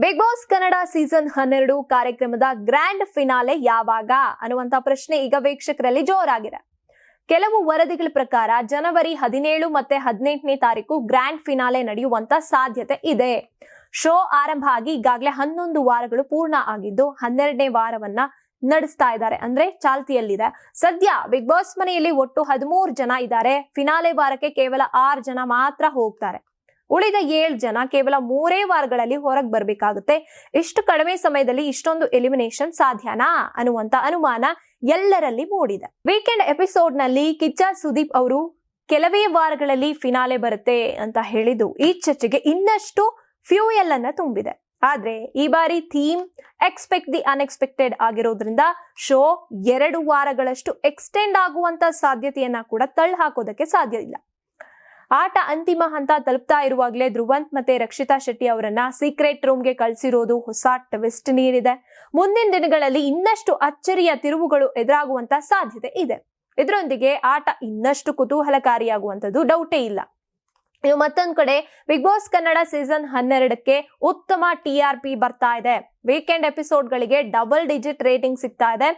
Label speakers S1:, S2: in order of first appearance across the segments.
S1: Big boss Kannada season 12 ಕಾರ್ಯಕ್ರಮದ grand finale ಯಾವಾಗ ಅನ್ನುವಂತ ಪ್ರಶ್ನೆ ಈಗ ವೀಕ್ಷಕರಲ್ಲಿ ಜೋರಾಗಿದೆ. ಕೆಲವು ವರದಿಗಳ ಪ್ರಕಾರ ಜನವರಿ 17 ಮತ್ತೆ 18ನೇ ತಾರೀಕು ಗ್ರ್ಯಾಂಡ್ ಫಿನಾಲೆ ನಡೆಯುವಂತ ಸಾಧ್ಯತೆ ಇದೆ. ಶೋ ಆರಂಭ ಆಗಿ ಈಗಾಗಲೇ 11 ವಾರಗಳು ಪೂರ್ಣ ಆಗಿದ್ದು 12ನೇ ವಾರವನ್ನ ನಡೆಸ್ತಾ ಇದ್ದಾರೆ, ಅಂದ್ರೆ ಚಾಲ್ತಿಯಲ್ಲಿದೆ. ಸದ್ಯ ಬಿಗ್ ಬಾಸ್ ಮನೆಯಲ್ಲಿ ಒಟ್ಟು 13 ಜನ ಇದ್ದಾರೆ. ಫಿನಾಲೆ ವಾರಕ್ಕೆ ಕೇವಲ 6 ಜನ ಮಾತ್ರ ಹೋಗ್ತಾರೆ. ಉಳಿದ 7 ಜನ ಕೇವಲ 3 ವಾರಗಳಲ್ಲಿ ಹೊರಗೆ ಬರ್ಬೇಕಾಗುತ್ತೆ. ಇಷ್ಟು ಕಡಿಮೆ ಸಮಯದಲ್ಲಿ ಇಷ್ಟೊಂದು ಎಲಿಮಿನೇಷನ್ ಸಾಧ್ಯನಾ ಅನ್ನುವಂತ ಅನುಮಾನ ಎಲ್ಲರಲ್ಲಿ ಮೂಡಿದೆ. ವೀಕೆಂಡ್ ಎಪಿಸೋಡ್ ನಲ್ಲಿ ಕಿಚ್ಚ ಸುದೀಪ್ ಅವರು ಕೆಲವೇ ವಾರಗಳಲ್ಲಿ ಫಿನಾಲೆ ಬರುತ್ತೆ ಅಂತ ಹೇಳಿದ್ದು ಈ ಚರ್ಚೆಗೆ ಇನ್ನಷ್ಟು ಫ್ಯೂಯಲ್ ಅನ್ನ ತುಂಬಿದೆ. ಆದ್ರೆ ಈ ಬಾರಿ ಥೀಮ್ ಎಕ್ಸ್ಪೆಕ್ಟ್ ದಿ ಅನ್ಎಕ್ಸ್ಪೆಕ್ಟೆಡ್ ಆಗಿರೋದ್ರಿಂದ ಶೋ 2 ವಾರಗಳಷ್ಟು ಎಕ್ಸ್ಟೆಂಡ್ ಆಗುವಂತ ಸಾಧ್ಯತೆಯನ್ನ ಕೂಡ ತಳ್ಳಿ ಹಾಕೋದಕ್ಕೆ ಸಾಧ್ಯ ಇಲ್ಲ. ಆಟ ಅಂತಿಮ ಹಂತ ತಲುಪ್ತಾ ಇರುವಾಗಲೇ ಧ್ರುವಂತ್ ಮತ್ತೆ ರಕ್ಷಿತಾ ಶೆಟ್ಟಿ ಅವರನ್ನ ಸೀಕ್ರೆಟ್ ರೂಮ್ಗೆ ಕಳಿಸಿರೋದು ಹೊಸ ಟ್ವಿಸ್ಟ್ ನೀಡಿದೆ. ಮುಂದಿನ ದಿನಗಳಲ್ಲಿ ಇನ್ನಷ್ಟು ಅಚ್ಚರಿಯ ತಿರುವುಗಳು ಎದುರಾಗುವಂತ ಸಾಧ್ಯತೆ ಇದೆ. ಇದರೊಂದಿಗೆ ಆಟ ಇನ್ನಷ್ಟು ಕುತೂಹಲಕಾರಿಯಾಗುವಂತದ್ದು ಡೌಟೇ ಇಲ್ಲ. ಇನ್ನು ಮತ್ತೊಂದ್ ಕಡೆ ಬಿಗ್ ಬಾಸ್ ಕನ್ನಡ ಸೀಸನ್ 12ಕ್ಕೆ ಉತ್ತಮ TRP ಬರ್ತಾ ಇದೆ. ವೀಕೆಂಡ್ ಎಪಿಸೋಡ್ ಗಳಿಗೆ ಡಬಲ್ ಡಿಜಿಟ್ ರೇಟಿಂಗ್ ಸಿಗ್ತಾ ಇದೆ.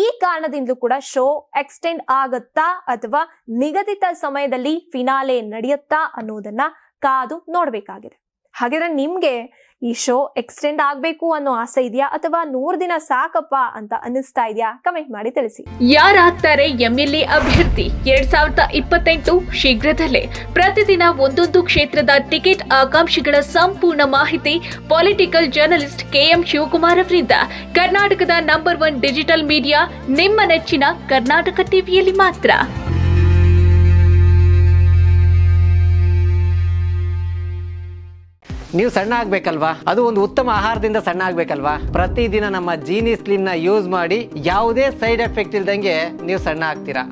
S1: ಈ ಕಾರಣದಿಂದಲೂ ಕೂಡ ಶೋ ಎಕ್ಸ್ಟೆಂಡ್ ಆಗುತ್ತಾ ಅಥವಾ ನಿಗದಿತ ಸಮಯದಲ್ಲಿ ಫಿನಾಲೆ ನಡೆಯುತ್ತಾ ಅನ್ನೋದನ್ನ ಕಾದು ನೋಡ್ಬೇಕಾಗಿದೆ. ಹಾಗಾದ್ರೆ ನಿಮ್ಗೆ ಈ ಶೋ ಎಕ್ಸ್ಟೆಂಡ್ ಆಗ್ಬೇಕು ಅನ್ನೋ ಆಸೆ ಇದೆಯಾ ಅಥವಾ 100 ದಿನ ಸಾಕಪ್ಪ ಅಂತ ಅನ್ನಿಸ್ತಾ ಇದೆಯಾ? ಕಮೆಂಟ್ ಮಾಡಿ ತಿಳಿಸಿ.
S2: ಯಾರಾಗ್ತಾರೆ MLA ಅಭ್ಯರ್ಥಿ 2028 ಶೀಘ್ರದಲ್ಲೇ. ಪ್ರತಿದಿನ ಒಂದೊಂದು ಕ್ಷೇತ್ರದ ಟಿಕೆಟ್ ಆಕಾಂಕ್ಷಿಗಳ ಸಂಪೂರ್ಣ ಮಾಹಿತಿ ಪೊಲಿಟಿಕಲ್ ಜರ್ನಲಿಸ್ಟ್ KM ಶಿವಕುಮಾರ್ ಅವರಿಂದ. ಕರ್ನಾಟಕದ ನಂಬರ್ 1 ಡಿಜಿಟಲ್ ಮೀಡಿಯಾ ನಿಮ್ಮ ನೆಚ್ಚಿನ ಕರ್ನಾಟಕ ಟಿವಿಯಲ್ಲಿ ಮಾತ್ರ.
S3: ನೀವು ಸಣ್ಣ ಆಗ್ಬೇಕಲ್ವಾ? ಅದು ಒಂದು ಉತ್ತಮ ಆಹಾರದಿಂದ ಸಣ್ಣ ಆಗ್ಬೇಕಲ್ವಾ? ಪ್ರತಿದಿನ ನಮ್ಮ ಜೀನಿ ಸ್ಲಿಮ್ ನ ಯೂಸ್ ಮಾಡಿ ಯಾವುದೇ ಸೈಡ್ ಎಫೆಕ್ಟ್ ಇಲ್ದಂಗೆ ನೀವು ಸಣ್ಣ ಆಗ್ತೀರಾ.